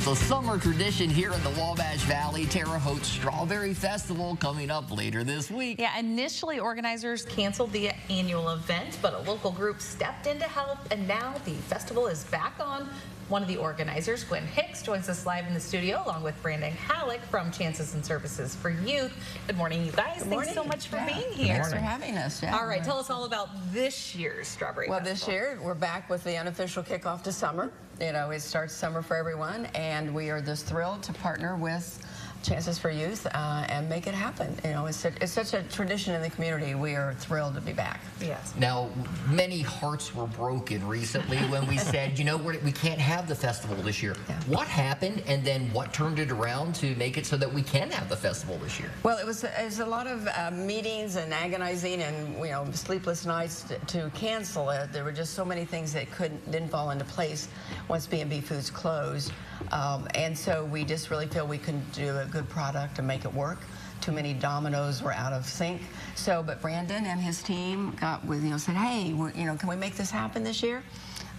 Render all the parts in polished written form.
It's a summer tradition here in the Wabash Valley. Terre Haute Strawberry Festival coming up later this week. Yeah, initially organizers canceled the annual event, but a local group stepped in to help, and now the festival is back on. One of the organizers, Gwen Hicks, joins us live in the studio along with Brandon Halleck from Chances and Services for Youth. Good morning, you guys. Thanks so much for being here. Thanks for having us. Yeah. All right, tell us all about this year's Strawberry Festival. Well, this year we're back with the unofficial kickoff to summer. You know, it starts summer for everyone, and we are just thrilled to partner with Chances for Youth and make it happen. You know, it's such a tradition in the community. We are thrilled to be back. Yes. Now, many hearts were broken recently when we said, you know, we can't have the festival this year. Yeah. What happened, and then what turned it around to make it so that we can have the festival this year? Well, it was a lot of meetings and agonizing and, you know, sleepless nights to cancel it. There were just so many things that didn't fall into place once B&B Foods closed. And so we just really feel we can do a good product and make it work. Too many dominoes were out of sync. So, but Brandon and his team got with, you know, said, hey, can we make this happen this year?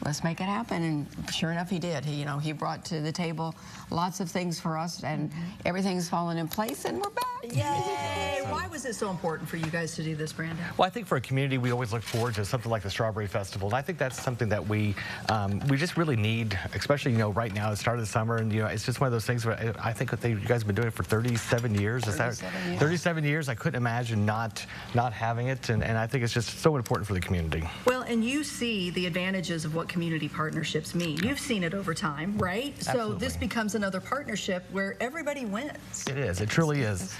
Let's make it happen, and sure enough, he did. He brought to the table lots of things for us, and everything's fallen in place, and we're back. Yay! Why was it so important for you guys to do this, Brandon? Well, I think for a community, we always look forward to something like the Strawberry Festival, and I think that's something that we just really need, especially, you know, right now, at the start of the summer, and, you know, it's just one of those things where I think that you guys have been doing it for 37 years. 37 years. 37 years. I couldn't imagine not having it, and I think it's just so important for the community. Well, and you see the advantages of what community partnerships mean. You've seen it over time, right? Absolutely. So this becomes another partnership where everybody wins. It is. It truly is.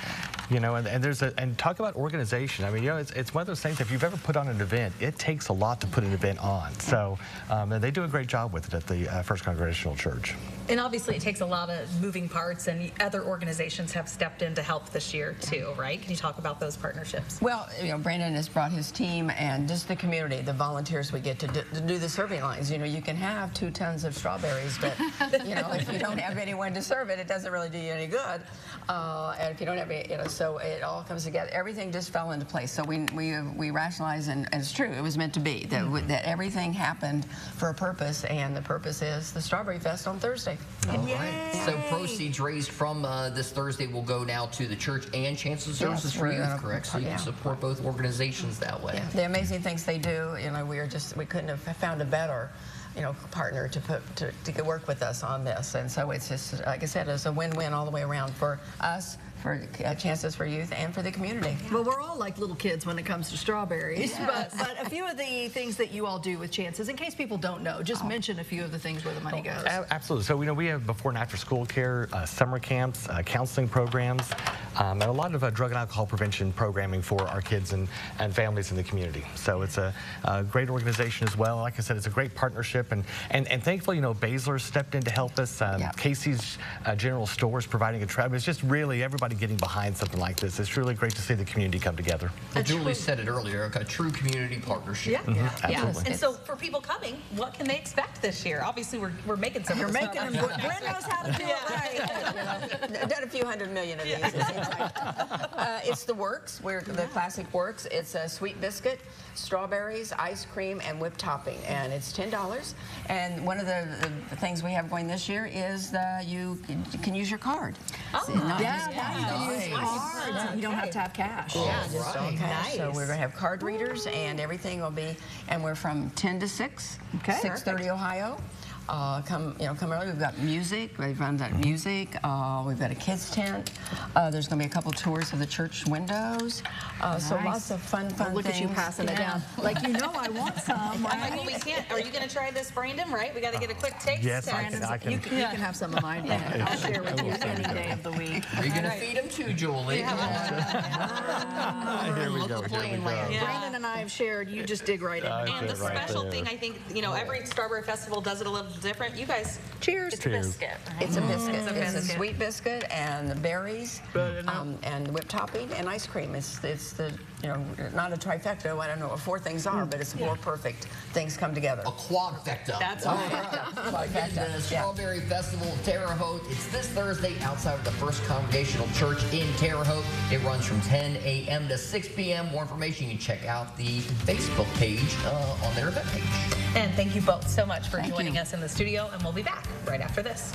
You know, and talk about organization. I mean, you know, it's one of those things. If you've ever put on an event, it takes a lot to put an event on. So, and they do a great job with it at the First Congregational Church. And obviously, it takes a lot of moving parts, and other organizations have stepped in to help this year too, right? Can you talk about those partnerships? Well, you know, Brandon has brought his team and just the community, the volunteers we get to do the serving lines. You know, you can have 2 tons of strawberries, but you know, if you don't have anyone to serve it, it doesn't really do you any good. And if you don't have any, you know, so it all comes together. Everything just fell into place. So we rationalized, and it's true. It was meant to be that everything happened for a purpose, and the purpose is the Strawberry Fest on Thursday. All right. So proceeds raised from this Thursday will go now to the church and Chances of Services for Youth, correct? So you can support both organizations that way. Yeah. The amazing things they do, you know, we couldn't have found a better, you know, partner to work with us on this. And so it's just, like I said, it's a win-win all the way around for us, for Chances for Youth, and for the community. Well, we're all like little kids when it comes to strawberries, yes. but a few of the things that you all do with Chances, in case people don't know, just mention a few of the things where the money goes. Absolutely. So, you know, we have before and after school care, summer camps, counseling programs, and a lot of drug and alcohol prevention programming for our kids and families in the community. So it's a great organization as well. Like I said, it's a great partnership, and thankfully, you know, Baszler stepped in to help us. Casey's General Stores providing a trap. It's just really everybody getting behind something like this. It's really great to see the community come together. Well, Julie said it earlier, a true community partnership. Yeah. Absolutely. And so for people coming, what can they expect this year? Obviously, we're making some. You're making them. Brent knows how to do it right. Done a few hundred million of these. It's the works. We're the classic works. It's a sweet biscuit, strawberries, ice cream, and whipped topping, and it's $10. And one of the things we have going this year is you can use your card. Oh, you can use cards. You don't have to have cash. Yeah, just all cash. Nice. So we're going to have card readers, and everything will be, and we're from 10 to 6, Okay. 6:30 Ohio. Come early. We've got music. We've run that music. We've got a kids tent. There's going to be a couple tours of the church windows. So lots of fun things. Look at you passing it down. Like, you know, I want some. Right? Well, we can't. Are you going to try this, Brandon? Right? We got to get a quick taste. Yes, I can. You can have some of mine. I'll share with you any day of the week. Are you going to feed them too, Julie? Here we go. Brandon and I have shared. You just dig right in. And the special thing, I think, you know, every Strawberry Festival does it a little different. You guys, cheers. It's a biscuit. Right? It's a biscuit. It's a biscuit. sweet biscuit, and the berries, and whipped topping, and ice cream. It's the, you know, not a trifecta. I don't know what 4 things are, but it's 4 perfect things come together. A quadfecta. That's right. The Strawberry Festival of Terre Haute. It's this Thursday outside of the First Congregational Church in Terre Haute. It runs from 10 a.m. to 6 p.m. More information, you can check out the Facebook page on their event page. And thank you both so much for joining us in the studio, and we'll be back right after this.